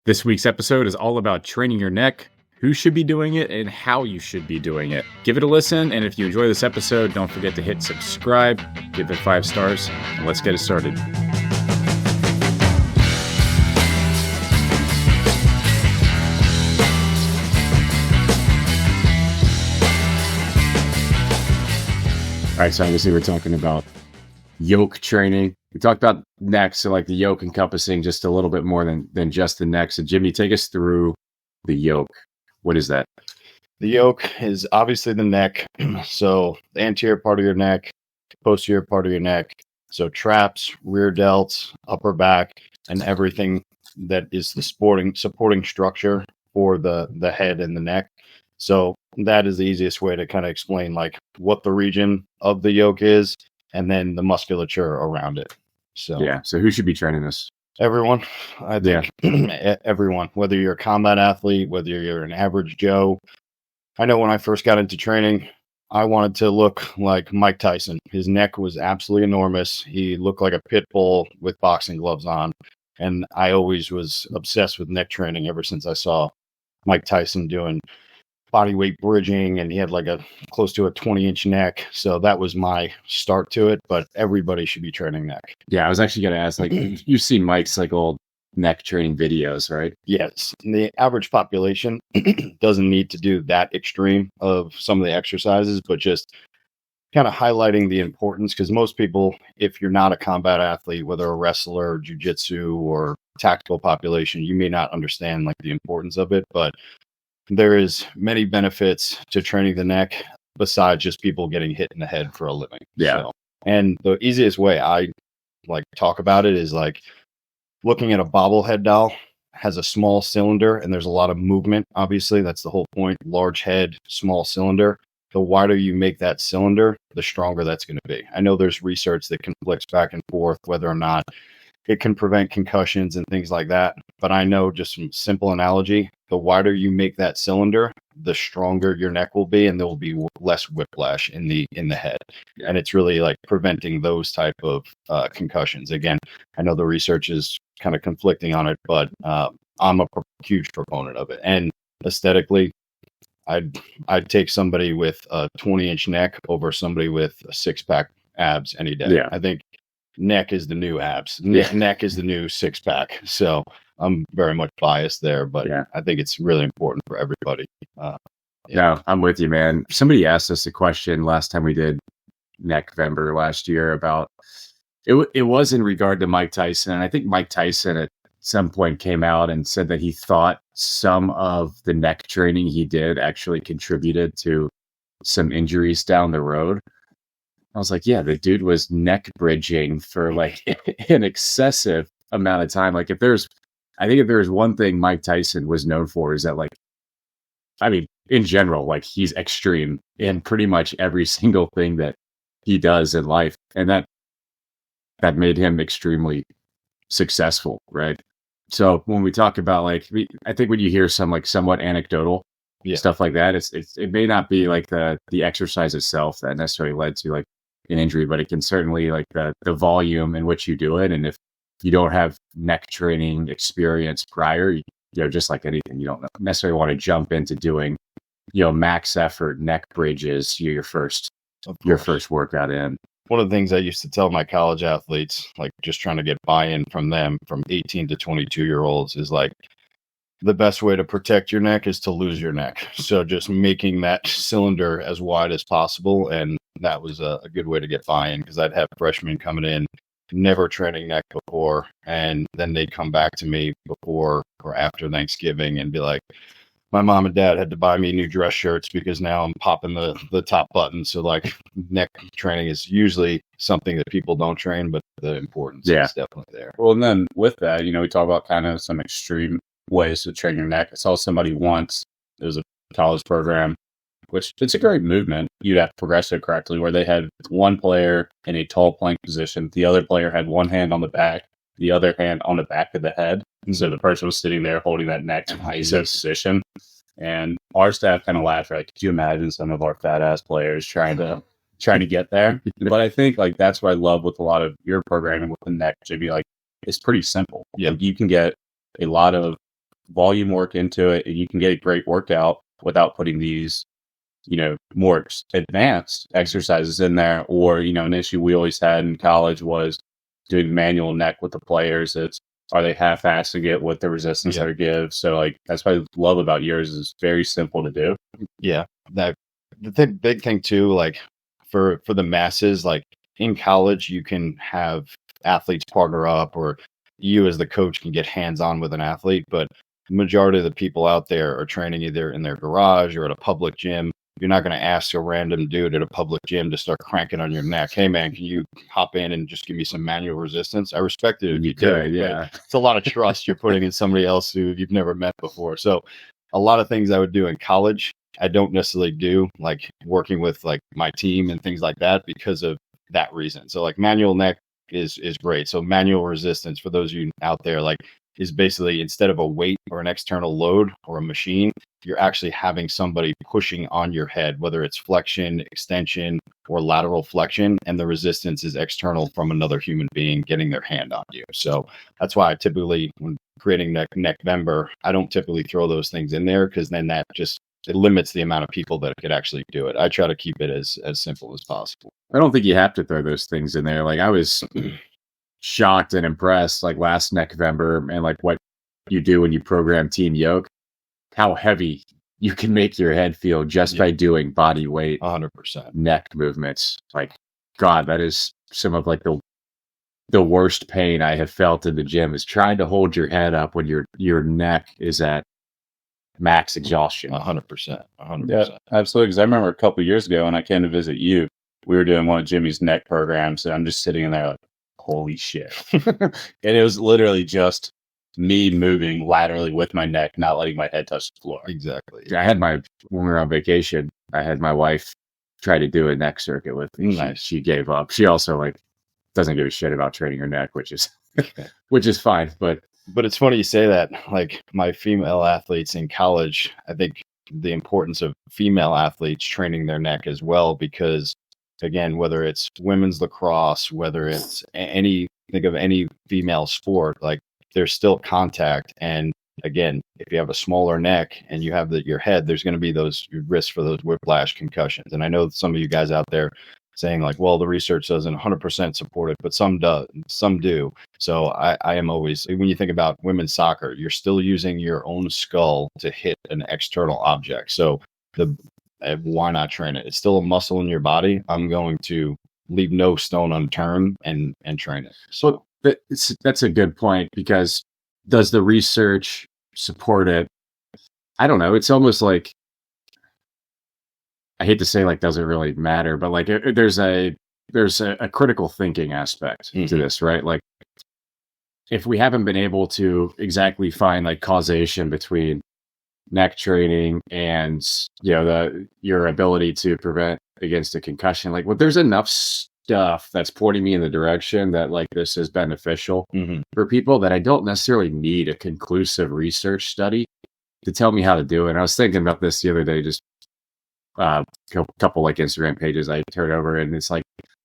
This week's episode is all about training your neck, who should be doing it, and how you should be doing it. Give it a listen, and if you enjoy this episode, don't forget to hit subscribe, give it 5 stars, and let's get it started. All right, so obviously we're talking about yoke training. We talked about neck, so like the yoke encompassing just a little bit more than just the neck. So Jimmy, take us through the yoke. What is that? The yoke is obviously the neck. So the anterior part of your neck, posterior part of your neck. So traps, rear delts, upper back, and everything that is the supporting structure for the head and the neck. So that is the easiest way to kind of explain like what the region of the yoke is and then the musculature around it. So yeah. So who should be training this? Everyone, I think. Everyone, whether you're a combat athlete, whether you're an average Joe. I know when I first got into training, I wanted to look like Mike Tyson. His neck was absolutely enormous. He looked like a pit bull with boxing gloves on. And I always was obsessed with neck training ever since I saw Mike Tyson doing body weight bridging, and he had like a close to a 20-inch neck. So that was my start to it, but everybody should be training neck. Yeah, I was actually going to ask, like, you've seen Mike's like old neck training videos, right? Yes. The average population doesn't need to do that extreme of some of the exercises, but just kind of highlighting the importance, because most people, if you're not a combat athlete, whether a wrestler, jiu-jitsu, or tactical population, you may not understand like the importance of it, but there is many benefits to training the neck besides just people getting hit in the head for a living. Yeah. So, and the easiest way I like talk about it is like looking at a bobblehead doll. Has a small cylinder and there's a lot of movement. Obviously, that's the whole point. Large head, small cylinder. The wider you make that cylinder, the stronger that's going to be. I know there's research that conflicts back and forth whether or not it can prevent concussions and things like that. But I know just some simple analogy, the wider you make that cylinder, the stronger your neck will be, and there will be less whiplash in the head. And it's really like preventing those type of concussions. Again, I know the research is kind of conflicting on it, but I'm a huge proponent of it. And aesthetically, I'd take somebody with a 20-inch neck over somebody with a 6-pack abs any day. Yeah. I think neck is the new abs. Neck is the new 6-pack. So I'm very much biased there, but yeah. I think it's really important for everybody. No, I'm with you, man. Somebody asked us a question last time we did Neckvember last year about it was in regard to Mike Tyson. And I think Mike Tyson at some point came out and said that he thought some of the neck training he did actually contributed to some injuries down the road. I was like, yeah, the dude was neck bridging for like an excessive amount of time. Like if there's one thing Mike Tyson was known for is that like, I mean, in general, like he's extreme in pretty much every single thing that he does in life. And that made him extremely successful, right? So when we talk about like, I think when you hear some like somewhat anecdotal stuff like that, it may not be like the exercise itself that necessarily led to like an injury, but it can certainly like the volume in which you do it. And if you don't have neck training experience prior, just like anything, you don't necessarily want to jump into doing, max effort neck bridges, your first workout in. One of the things I used to tell my college athletes, like just trying to get buy-in from them, from 18 to 22-year-olds, is like the best way to protect your neck is to lose your neck. So just making that cylinder as wide as possible. And that was a good way to get buy-in, because I'd have freshmen coming in, never training neck before. And then they'd come back to me before or after Thanksgiving and be like, my mom and dad had to buy me new dress shirts because now I'm popping the top button. So like neck training is usually something that people don't train, but the importance is definitely there. Well, and then with that, we talk about kind of some extreme ways to train your neck. I saw somebody once, it was a college program, which it's a great movement. You'd have to progress it correctly, where they had one player in a tall plank position. The other player had one hand on the back, the other hand on the back of the head. And so the person was sitting there holding that neck in position. And our staff kind of laughed, right? Could you imagine some of our fat ass players trying to get there? But I think like that's what I love with a lot of your programming with the neck, Jimmy. Like it's pretty simple. Yeah, like, you can get a lot of volume work into it, and you can get a great workout without putting these, more advanced exercises in there. Or, an issue we always had in college was doing manual neck with the players. Are they half-assing it with the resistance they give? So, like, that's what I love about yours is very simple to do. Yeah. Big thing too, like for the masses, like in college, you can have athletes partner up, or you as the coach can get hands-on with an athlete, but the majority of the people out there are training either in their garage or at a public gym. You're not going to ask a random dude at a public gym to start cranking on your neck. Hey man, can you hop in and just give me some manual resistance? I respect it if you could. Yeah, it's a lot of trust you're putting in somebody else who you've never met before. So a lot of things I would do in college, I don't necessarily do, like working with like my team and things like that, because of that reason. So like manual neck is great. So manual resistance, for those of you out there, like, is basically instead of a weight or an external load or a machine, you're actually having somebody pushing on your head, whether it's flexion, extension, or lateral flexion, and the resistance is external from another human being getting their hand on you. So that's why I typically, when creating neck member, I don't typically throw those things in there, because then it limits the amount of people that could actually do it. I try to keep it as simple as possible. I don't think you have to throw those things in there. Like, I was shocked and impressed, like last November, and like what you do when you program Team Yoke, how heavy you can make your head feel just by doing body weight 100% neck movements. Like, God, that is some of like the worst pain I have felt in the gym, is trying to hold your head up when your neck is at max exhaustion. 100%. Yeah, absolutely. Because I remember a couple of years ago when I came to visit you, we were doing one of Jimmy's neck programs, and I'm just sitting in there like, holy shit. And it was literally just me moving laterally with my neck, not letting my head touch the floor. Exactly. When we were on vacation, I had my wife try to do a neck circuit with me. Nice. She gave up. She also like doesn't give a shit about training her neck, which is fine. But it's funny you say that. Like, my female athletes in college, I think the importance of female athletes training their neck as well, because again, whether it's women's lacrosse, whether it's think of any female sport, like, there's still contact. And again, if you have a smaller neck and you have your head, there's going to be those risks for those whiplash concussions. And I know some of you guys out there saying like, well, the research doesn't 100% support it, but some do. So I am always, when you think about women's soccer, you're still using your own skull to hit an external object. So why not train it? It's still a muscle in your body. I'm going to leave no stone unturned and train it. So that's a good point, because does the research support it? I don't know. It's almost like, I hate to say like doesn't really matter, but like there's a critical thinking aspect to this, right? Like, if we haven't been able to exactly find like causation between neck training and your ability to prevent against a concussion, like, well, there's enough stuff that's pointing me in the direction that like this is beneficial for people, that I don't necessarily need a conclusive research study to tell me how to do it. And I was thinking about this the other day, just a couple like Instagram pages I turned over, and it's like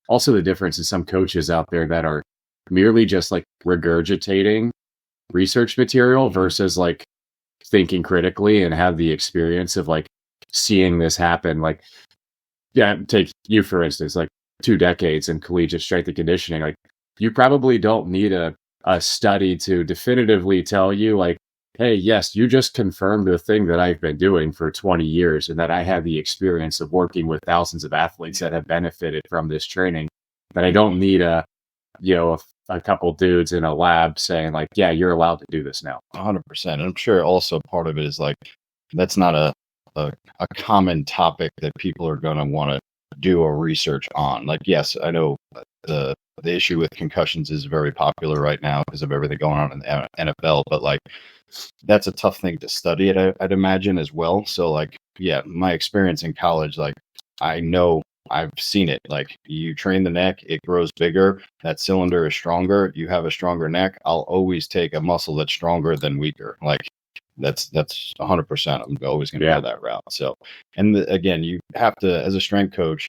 also the difference in some coaches out there that are merely just like regurgitating research material versus like thinking critically and have the experience of like seeing this happen. Like, yeah, take you for instance, like 2 decades in collegiate strength and conditioning. Like, you probably don't need a study to definitively tell you like, hey, yes, you just confirmed the thing that I've been doing for 20 years, and that I have the experience of working with thousands of athletes that have benefited from this training. That I don't need a couple dudes in a lab saying like, yeah, you're allowed to do this now. 100%. And I'm sure also part of it is like, that's not a common topic that people are going to want to do a research on. Like, yes, I know the issue with concussions is very popular right now because of everything going on in the NFL, but like, that's a tough thing to study, I'd imagine as well. So like, yeah, my experience in college, like, I know I've seen it. Like, you train the neck, it grows bigger, that cylinder is stronger, you have a stronger neck. I'll always take a muscle that's stronger than weaker. Like, that's 100%. I'm always going to go that route. So, and again, you have to, as a strength coach,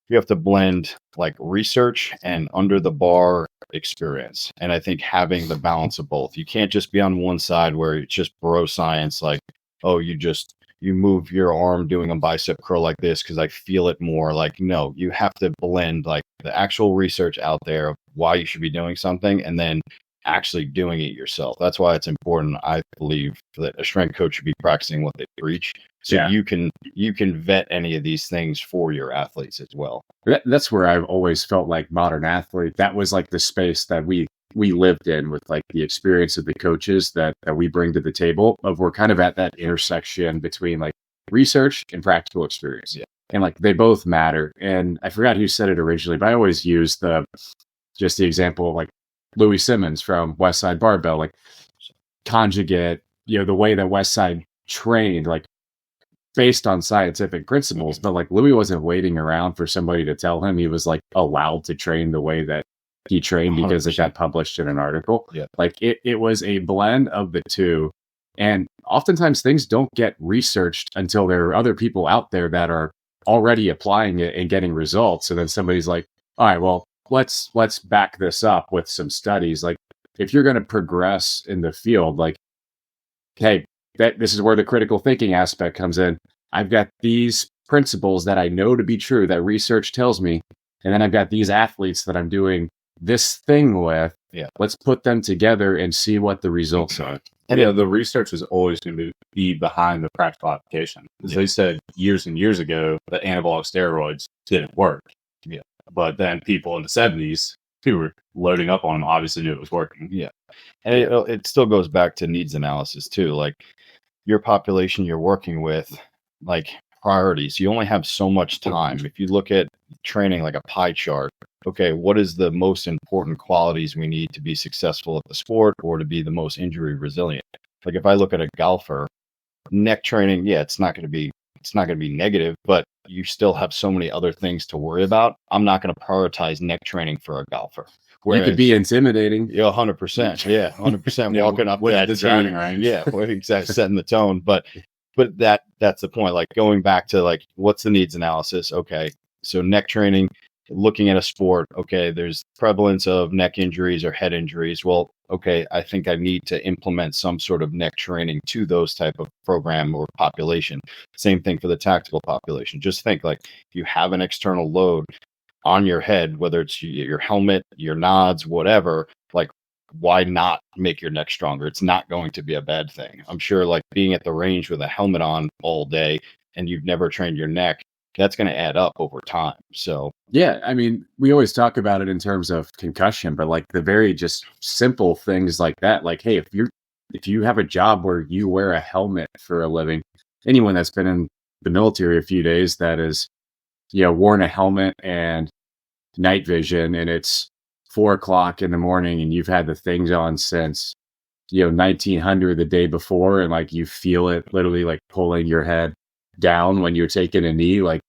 you have to blend like research and under the bar experience. And I think having the balance of both, you can't just be on one side where it's just bro science, like, oh, you move your arm doing a bicep curl like this because I feel it more. Like, no, you have to blend like the actual research out there of why you should be doing something and then actually doing it yourself. That's why it's important, I believe, that a strength coach should be practicing what they preach. So you can vet any of these things for your athletes as well. That's where I've always felt like modern athlete. That was like the space that we lived in with like the experience of the coaches that we bring to the table. Of we're kind of at that intersection between like research and practical experience. Yeah. And like they both matter. And I forgot who said it originally, but I always use the example of like Louis Simmons from West Side Barbell, like conjugate, the way that West Side trained, like based on scientific principles, but like Louis wasn't waiting around for somebody to tell him. He was like allowed to train the way that he trained because 100%. It got published in an article. Yeah. Like it was a blend of the two. And oftentimes things don't get researched until there are other people out there that are already applying it and getting results. And then somebody's like, all right, well, let's back this up with some studies. Like if you're going to progress in the field, like, hey, this is where the critical thinking aspect comes in. I've got these principles that I know to be true that research tells me. And then I've got these athletes that I'm doing this thing with. Yeah. Let's put them together and see what the results are. And the research is always going to be behind the practical application. As they said years and years ago that anabolic steroids didn't work. Yeah. But then people in the 70s who were loading up on them obviously knew it was working. Yeah. And it still goes back to needs analysis too. Like your population you're working with, like priorities, you only have so much time. If you look at training like a pie chart, okay, what is the most important qualities we need to be successful at the sport or to be the most injury resilient? Like if I look at a golfer, neck training, it's not going to be negative, but you still have so many other things to worry about. I'm not going to prioritize neck training for a golfer. Whereas, it could be intimidating. 100%. Yeah, 100% walking up with the driving range. Yeah, exactly, setting the tone. But that's the point. Like going back to like, what's the needs analysis? Okay, so neck training, looking at a sport. Okay, there's prevalence of neck injuries or head injuries. Well, okay, I think I need to implement some sort of neck training to those type of program or population. Same thing for the tactical population. Just think like if you have an external load on your head, whether it's your helmet, your nods, whatever, like why not make your neck stronger? It's not going to be a bad thing. I'm sure like being at the range with a helmet on all day and you've never trained your neck, that's going to add up over time. So yeah, I mean, we always talk about it in terms of concussion, but like the very just simple things like that, like, hey, if you have a job where you wear a helmet for a living, anyone that's been in the military a few days that is, worn a helmet and night vision and it's 4:00 in the morning and you've had the things on since 1900 the day before, and like you feel it literally like pulling your head down when you're taking a knee, like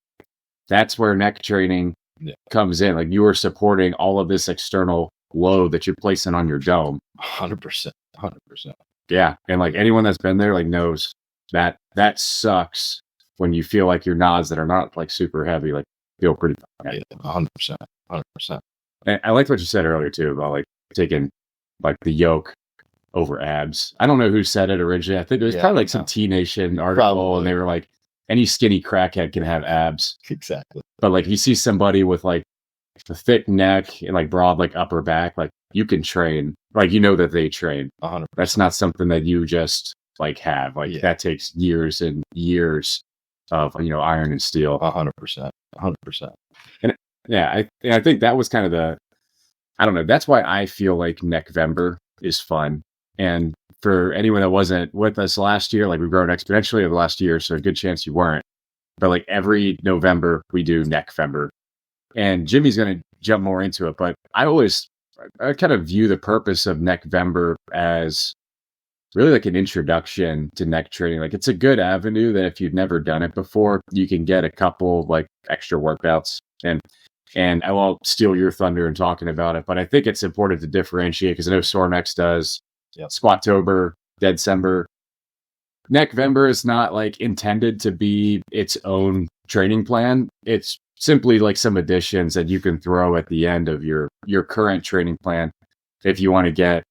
that's where neck training comes in. Like you are supporting all of this external load that you're placing on your dome. 100%. Yeah, and like anyone that's been there like knows that sucks when you feel like your nods that are not like super heavy like feel pretty. 100%. And I liked what you said earlier too about like taking like the yoke over abs. I don't know who said it originally. I think it was probably like some T-Nation article, and they were like, any skinny crackhead can have abs. Exactly. But like you see somebody with like a thick neck and like broad like upper back, like you can train. Like that they train. 100%. That's not something that you just like have. Like that takes years and years of iron and steel. 100%. 100%. And I think that was kind of I don't know. That's why I feel like Neckvember is fun. And for anyone that wasn't with us last year, like we've grown exponentially over the last year, so a good chance you weren't. But like every November we do Neckvember, and Jimmy's going to jump more into it. But I kind of view the purpose of Neckvember as really like an introduction to neck training. Like it's a good avenue that if you've never done it before, you can get a couple like extra workouts. And I won't steal your thunder in talking about it, but I think it's important to differentiate because I know Sornex does Squattober, Deadcember. Neckvember is not like intended to be its own training plan. It's simply like some additions that you can throw at the end of your current training plan if you want to get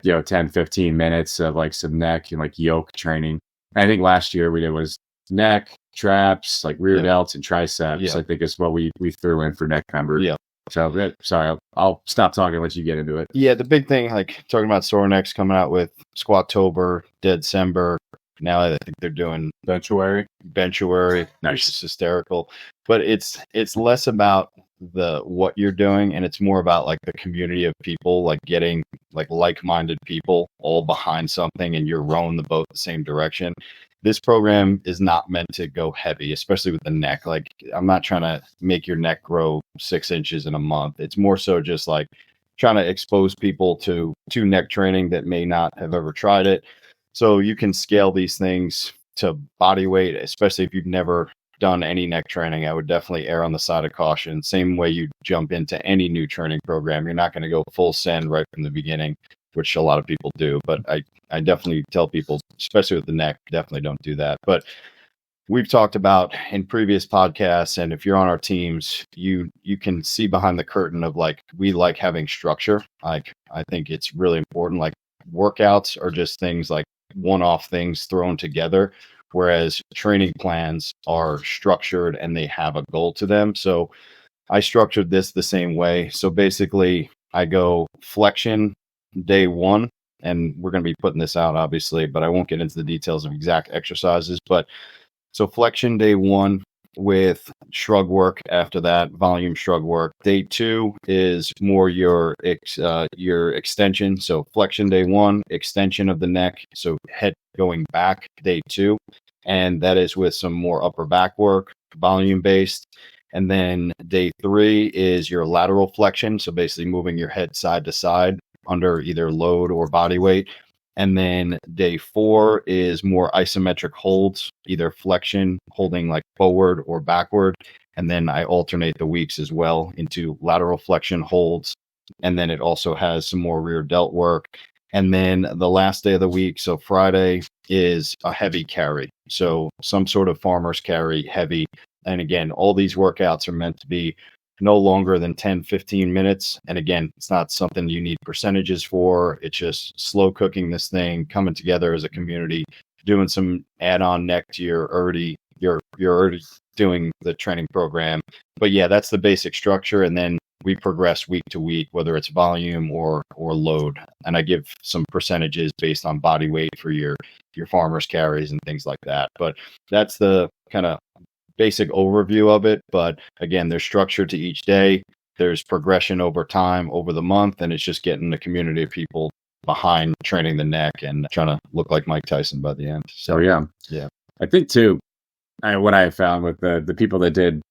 10, 15 minutes of like some neck and like yoke training. And I think last year we did was neck, traps, like rear delts and triceps. I think is what we threw in for neck member. So sorry, I'll stop talking and let you get into it. Yeah, the big thing, like talking about sore necks, coming out with Squattober, December. Now I think they're doing Benchuary. Nice. Which is hysterical. But it's less about what you're doing, and it's more about like the community of people, like getting like like-minded people all behind something, and you're rowing the boat the same direction. This program is not meant to go heavy, especially with the neck. Like, I'm not trying to make your neck grow 6 inches in a month. It's more so just like trying to expose people to neck training that may not have ever tried it. So you can scale these things to body weight, especially if you've never done any neck training. I would definitely err on the side of caution. Same way you jump into any new training program. You're not going to go full send right from the beginning, which a lot of people do. But I definitely tell people, especially with the neck, definitely don't do that. But we've talked about in previous podcasts, and if you're on our teams, you can see behind the curtain of like, we like having structure. Like, I think it's really important. Like, workouts are just things like one-off things thrown together, whereas training plans are structured and they have a goal to them. So I structured this the same way. So basically I go flexion day 1, and we're going to be putting this out obviously, but I won't get into the details of exact exercises. But so flexion day 1 with shrug work after that, volume shrug work. Day 2 is more your extension. So flexion day 1, extension of the neck. So head going back day 2. And that is with some more upper back work, volume based. And then day 3 is your lateral flexion. So basically moving your head side to side under either load or body weight. And then day 4 is more isometric holds, either flexion, holding like forward or backward. And then I alternate the weeks as well into lateral flexion holds. And then it also has some more rear delt work. And then the last day of the week, so Friday, is a heavy carry. So some sort of farmer's carry, heavy. And again, all these workouts are meant to be no longer than 10, 15 minutes. And again, it's not something you need percentages for. It's just slow cooking this thing, coming together as a community, doing some add-on neck to you're already doing the training program. But yeah, that's the basic structure. And then we progress week to week, whether it's volume or load. And I give some percentages based on body weight for your farmer's carries and things like that. But that's the kind of basic overview of it. But again, there's structure to each day. There's progression over time, over the month, and it's just getting the community of people behind training the neck and trying to look like Mike Tyson by the end. So yeah. I think too, what I found with the people that did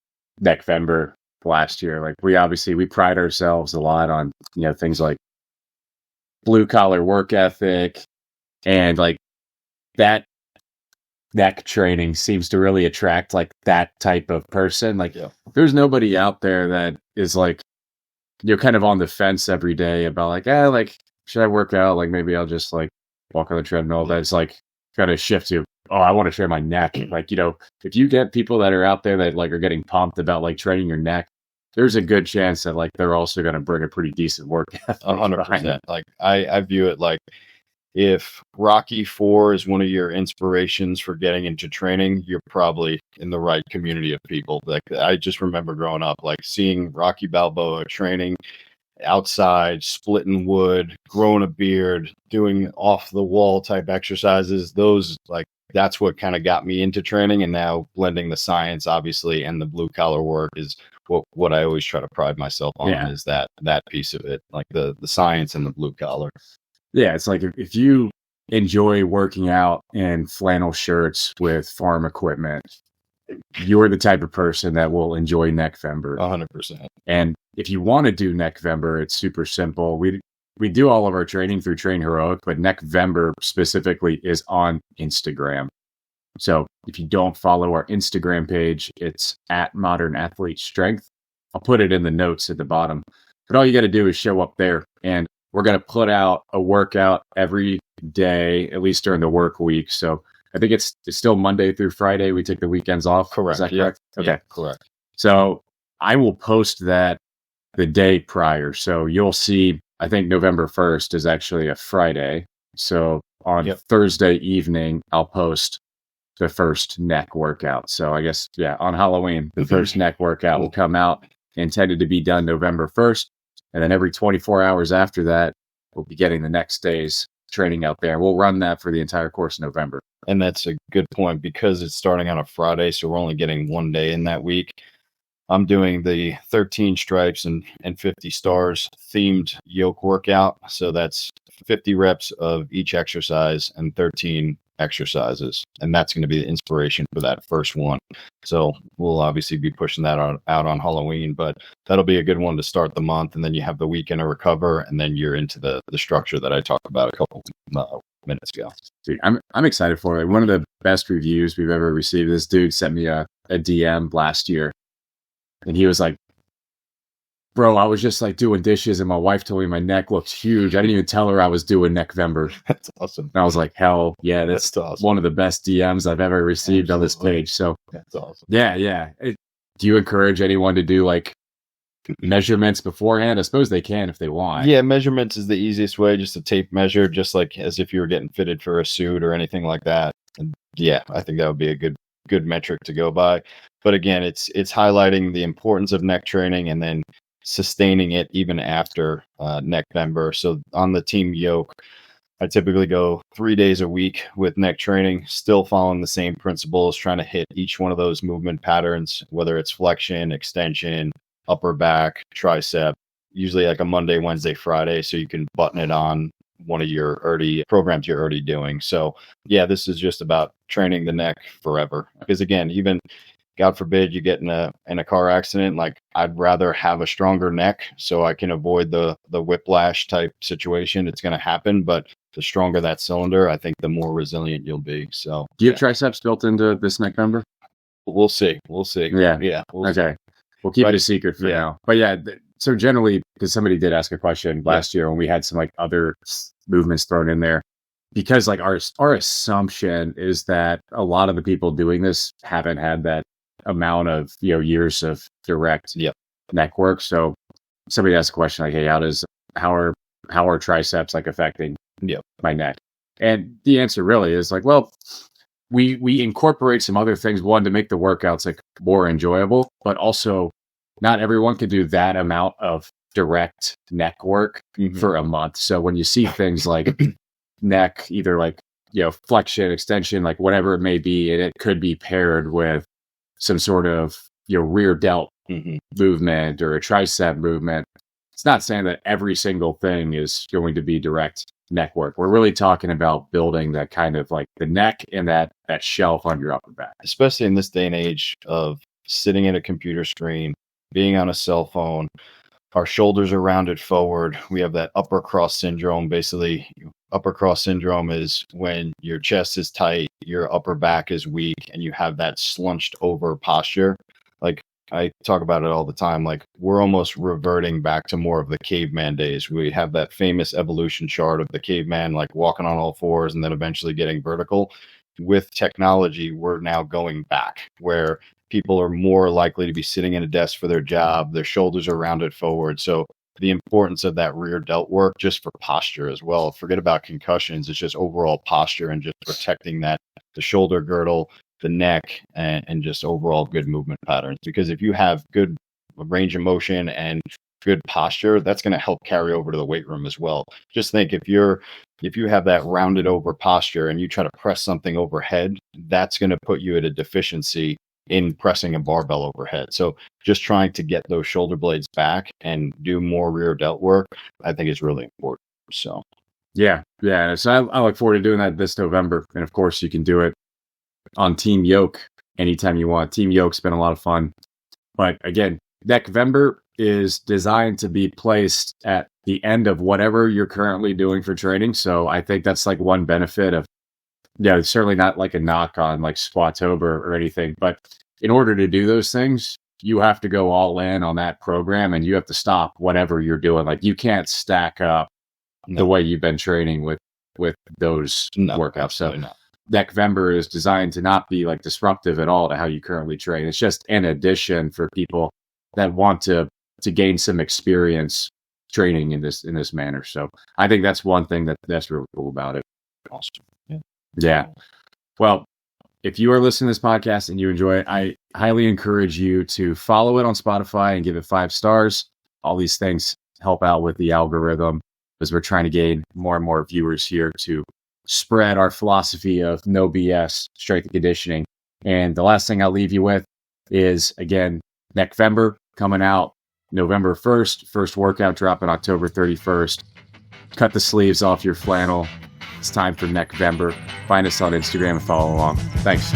Neckvember last year, like we pride ourselves a lot on things like blue collar work ethic, and like that neck training seems to really attract like that type of person. Like there's nobody out there that is like kind of on the fence every day about like should I work out? Like maybe I'll just like walk on the treadmill. That's like kind of shift to I want to train my neck. Like if you get people that are out there that like are getting pumped about like training your neck, there's a good chance that like they're also going to bring a pretty decent work ethic. 100%. Like I view it like, if Rocky IV is one of your inspirations for getting into training, you're probably in the right community of people. Like I just remember growing up, like seeing Rocky Balboa training outside, splitting wood, growing a beard, doing off the wall type exercises. Those that's what kind of got me into training. And now blending the science, obviously, and the blue collar work is what I always try to pride myself on is that piece of it, like the science and the blue collar. Yeah, it's like if you enjoy working out in flannel shirts with farm equipment, you're the type of person that will enjoy Neckvember. 100%. And if you want to do Neckvember, it's super simple. We do all of our training through Train Heroic, but Neckvember specifically is on Instagram. So if you don't follow our Instagram page, it's at Modern Athlete Strength. I'll put it in the notes at the bottom. But all you got to do is show up there, and we're going to put out a workout every day, at least during the work week. So I think it's still Monday through Friday. We take the weekends off. Correct. Is that correct? Okay. Yeah, correct. So I will post that the day prior. So you'll see, I think November 1st is actually a Friday. So on Thursday evening, I'll post the first neck workout. So I guess, on Halloween, the first neck workout will come out, intended to be done November 1st. And then every 24 hours after that, we'll be getting the next day's training out there. We'll run that for the entire course of November. And that's a good point because it's starting on a Friday. So we're only getting one day in that week. I'm doing the 13 stripes and 50 stars themed yoke workout. So that's 50 reps of each exercise and 13 exercises. And that's going to be the inspiration for that first one. So we'll obviously be pushing that out on Halloween, but that'll be a good one to start the month. And then you have the weekend to recover. And then you're into the structure that I talked about a couple minutes ago. Dude, I'm excited for it. One of the best reviews we've ever received. This dude sent me a DM last year. And he was like, bro, I was just like doing dishes and my wife told me my neck looks huge. I didn't even tell her I was doing Neckvember. That's awesome. And I was like, hell yeah, that's awesome. One of the best DMs I've ever received on this page. So that's awesome. Yeah. Do you encourage anyone to do like measurements beforehand? I suppose they can if they want. Yeah, measurements is the easiest way, just a tape measure, just like as if you were getting fitted for a suit or anything like that. And yeah, I think that would be a good metric to go by. But again, it's highlighting the importance of neck training and then sustaining it even after Neckvember. So on the team Yoke, I typically go 3 days a week with neck training, still following the same principles, trying to hit each one of those movement patterns, whether it's flexion, extension, upper back, tricep, usually like a Monday, Wednesday, Friday, so you can button it on one of your programs you're already doing. So yeah, this is just about training the neck forever. Because again, even God forbid you get in a car accident, like I'd rather have a stronger neck so I can avoid the whiplash type situation. It's going to happen, but the stronger that cylinder, I think the more resilient you'll be. So do you have triceps built into this Neckvember? We'll see. Yeah. Okay. We'll keep it a secret for now. But yeah, so generally, because somebody did ask a question last year when we had some like other movements thrown in there, because like our assumption is that a lot of the people doing this haven't had that amount of years of direct neck work. So somebody asked a question like, hey, how are triceps like affecting my neck? And the answer really is like, well, we incorporate some other things, one, to make the workouts like more enjoyable, but also not everyone can do that amount of direct neck work for a month. So when you see things like neck, either like flexion, extension, like whatever it may be, and it could be paired with some sort of rear delt movement or a tricep movement. It's not saying that every single thing is going to be direct neck work. We're really talking about building that kind of like the neck and that shelf on your upper back. Especially in this day and age of sitting at a computer screen, being on a cell phone, our shoulders are rounded forward. We have that upper cross syndrome. Basically, upper cross syndrome is when your chest is tight, your upper back is weak, and you have that slunched over posture. Like I talk about it all the time. Like we're almost reverting back to more of the caveman days. We have that famous evolution chart of the caveman, like walking on all fours and then eventually getting vertical. With technology, we're now going back where people are more likely to be sitting in a desk for their job. Their shoulders are rounded forward. So the importance of that rear delt work just for posture as well. Forget about concussions. It's just overall posture and just protecting the shoulder girdle, the neck, and just overall good movement patterns. Because if you have good range of motion and good posture, that's going to help carry over to the weight room as well. Just think if you have that rounded over posture and you try to press something overhead, that's going to put you at a deficiency in pressing a barbell overhead. So just trying to get those shoulder blades back and do more rear delt work, I think is really important. So yeah. So I look forward to doing that this November. And of course you can do it on Team Yoke anytime you want. Team Yoke's been a lot of fun. But again, Neckvember is designed to be placed at the end of whatever you're currently doing for training. So I think that's like one benefit of, it's certainly not like a knock on like Squatober or anything, but in order to do those things, you have to go all in on that program and you have to stop whatever you're doing. Like you can't stack up the way you've been training with those workouts. So Neckvember is designed to not be like disruptive at all to how you currently train. It's just an addition for people that want to gain some experience training in this manner. So I think that's one thing that's really cool about it. Awesome. Yeah. Well, if you are listening to this podcast and you enjoy it, I highly encourage you to follow it on Spotify and give it 5 stars. All these things help out with the algorithm as we're trying to gain more and more viewers here to spread our philosophy of no BS strength and conditioning. And the last thing I'll leave you with is, again, Neckvember coming out November 1st, first workout dropping October 31st. Cut the sleeves off your flannel. It's time for Neckvember. Find us on Instagram and follow along. Thanks.